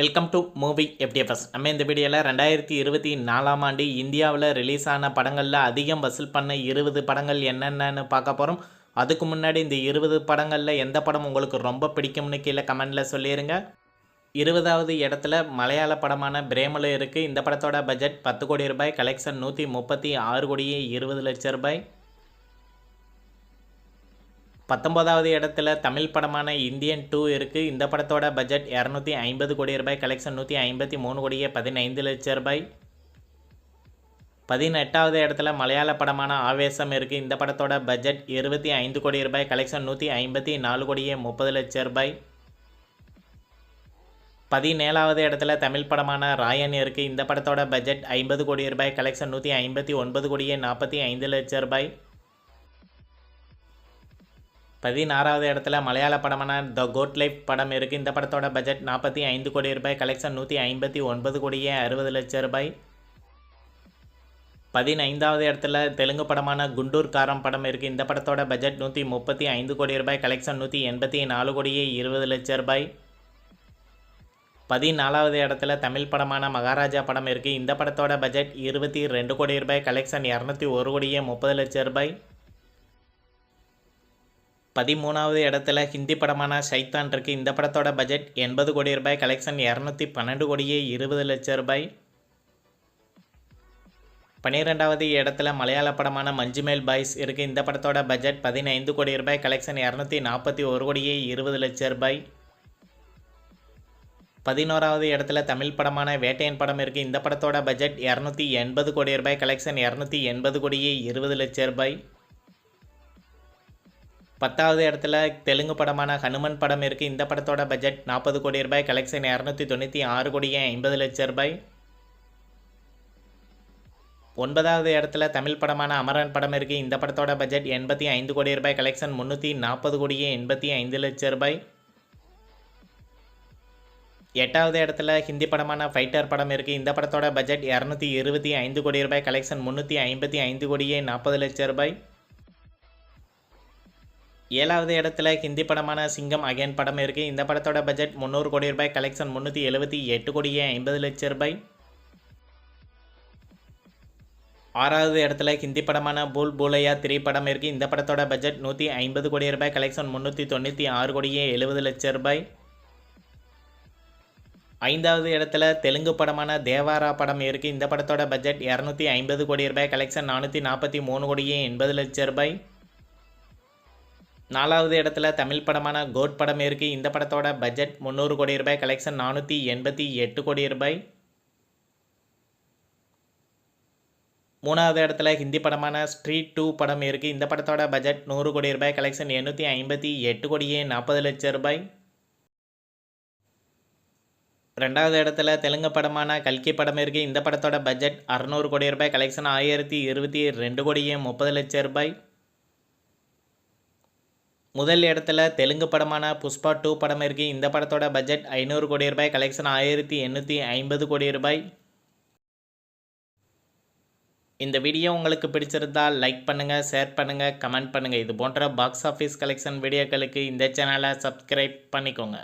Welcome to movie FDFS. நம்ம இந்த வீடியோவில் 2024ஆம் ஆண்டு இந்தியாவில் ரிலீஸ் ஆன படங்களில் அதிகம் வசூல் பண்ண 20 படங்கள் என்னென்னு பார்க்க போகிறோம். அதுக்கு முன்னாடி இந்த 20 படங்களில் எந்த படம் உங்களுக்கு ரொம்ப பிடிக்கும்னு கீழே கமெண்டில் சொல்லிடுங்க. 20வது இடத்துல மலையாள படமான பிரேமலு இருக்குது. இந்த படத்தோட பட்ஜெட் 10 கோடி ரூபாய், கலெக்ஷன் 136 கோடியே 20 லட்சம் ரூபாய். 19வது இடத்துல தமிழ் படமான இந்தியன் 2 இருக்குது. இந்த படத்தோட பட்ஜெட் 250 கோடி ரூபாய், கலெக்ஷன் 153 கோடியே 15 லட்சம் ரூபாய். 18வது இடத்துல மலையாள படமான ஆவேசம் இருக்குது. இந்த படத்தோட பட்ஜெட் 25 கோடி ரூபாய், கலெக்ஷன் 154 கோடியே 30 லட்சம் ரூபாய். 17வது இடத்துல தமிழ் படமான ராயன் இருக்குது. இந்த படத்தோட பட்ஜெட் 50 கோடி ரூபாய், கலெக்ஷன் 159 கோடியே 45 லட்சம் ரூபாய். 16வது இடத்துல மலையாள படமான த கோட் லைஃப் படம் இருக்குது. இந்த படத்தோட பட்ஜெட் 45 கோடி ரூபாய், கலெக்ஷன் 159 கோடியே 60 லட்சம் ரூபாய். 15வது இடத்துல தெலுங்கு படமான குண்டூர் காரம் படம் இருக்குது. இந்த படத்தோட பட்ஜெட் 135 கோடி ரூபாய், கலெக்ஷன் 184 கோடியே 20 லட்சம் ரூபாய். 14வது இடத்துல தமிழ் படமான மகாராஜா படம் இருக்குது. இந்த படத்தோட பட்ஜெட் 22 கோடி ரூபாய், கலெக்ஷன் 201 கோடியே 30 லட்சம் ரூபாய். 13வது இடத்துல ஹிந்தி படமான சைத்தான் இருக்குது. இந்த படத்தோட பட்ஜெட் 80 கோடி ரூபாய், கலெக்ஷன் 212 கோடியே 20 லட்சம் ரூபாய். 12வது இடத்துல மலையாள படமான மஞ்சுமேல் பாய்ஸ் இருக்குது. இந்த படத்தோட பட்ஜெட் 15 கோடி ரூபாய், கலெக்ஷன் 241 கோடியே 20 லட்சம் ரூபாய். 11வது இடத்துல தமிழ் படமான வேட்டையன் படம் இருக்குது. இந்த படத்தோட பட்ஜெட் 280 கோடி ரூபாய், கலெக்ஷன் 280 கோடியே 20 லட்சம் ரூபாய். 10வது இடத்துல தெலுங்கு படமான ஹனுமன் படம் இருக்குது. இந்த படத்தோட பட்ஜெட் 40 கோடி ரூபாய், கலெக்ஷன் 296 கோடியே 50 லட்சம் ரூபாய். 9வது இடத்துல தமிழ் படமான அமரன் படம் இருக்குது. இந்த படத்தோட பட்ஜெட் 85 கோடி ரூபாய், கலெக்ஷன் 340 கோடியே 85 லட்சம் ரூபாய். 8வது இடத்துல ஹிந்தி படமான ஃபைட்டர் படம் இருக்குது. இந்த படத்தோட பட்ஜெட் 225 கோடி ரூபாய், கலெக்ஷன் 355 கோடியே 40 லட்சம் ரூபாய். 7வது இடத்துல ஹிந்தி படமான சிங்கம் அகைன் படம் இருக்குது. இந்த படத்தோட பட்ஜெட் 300 கோடி ரூபாய், கலெக்ஷன் 378 கோடியே 50 லட்சம் ரூபாய். 6வது இடத்துல ஹிந்தி படமான பூல் பூலையா 3 படம் இருக்குது. இந்த படத்தோட பட்ஜெட் 150 கோடி ரூபாய், கலெக்ஷன் 396 கோடியே 70 லட்சம் ரூபாய். 5வது இடத்துல தெலுங்கு படமான தேவாரா படம் இருக்குது. இந்த படத்தோட பட்ஜெட் 250 கோடி ரூபாய், கலெக்ஷன் 443 கோடியே 80 லட்சம் ரூபாய். 4வது இடத்துல தமிழ் படமான கோட் படம் இருக்குது. இந்த படத்தோட பட்ஜெட் 300 கோடி ரூபாய், கலெக்ஷன் 488 கோடி ரூபாய். 3வது இடத்துல ஹிந்தி படமான ஸ்ட்ரீட் 2 படம் இருக்குது. இந்த படத்தோட பட்ஜெட் 100 கோடி ரூபாய், கலெக்ஷன் 858 கோடியே 40 லட்சம் ரூபாய். 2வது இடத்துல தெலுங்கு படமான கல்கி படம் இருக்குது. இந்த படத்தோட பட்ஜெட் 600 கோடி ரூபாய், கலெக்ஷன் 1022 கோடியே 30 லட்சம் ரூபாய். முதல் இடத்துல தெலுங்கு படமான புஷ்பா 2 படம் இருக்குது. இந்த படத்தோட பட்ஜெட் 500 கோடி ரூபாய், கலெக்ஷன் 1850 கோடி ரூபாய். இந்த வீடியோ உங்களுக்கு பிடிச்சிருந்தால் லைக் பண்ணுங்கள், ஷேர் பண்ணுங்கள், கமெண்ட் பண்ணுங்கள். இது போன்ற பாக்ஸ் ஆஃபீஸ் கலெக்ஷன் வீடியோக்களுக்கு இந்த சேனலை சப்ஸ்கிரைப் பண்ணிக்கோங்க.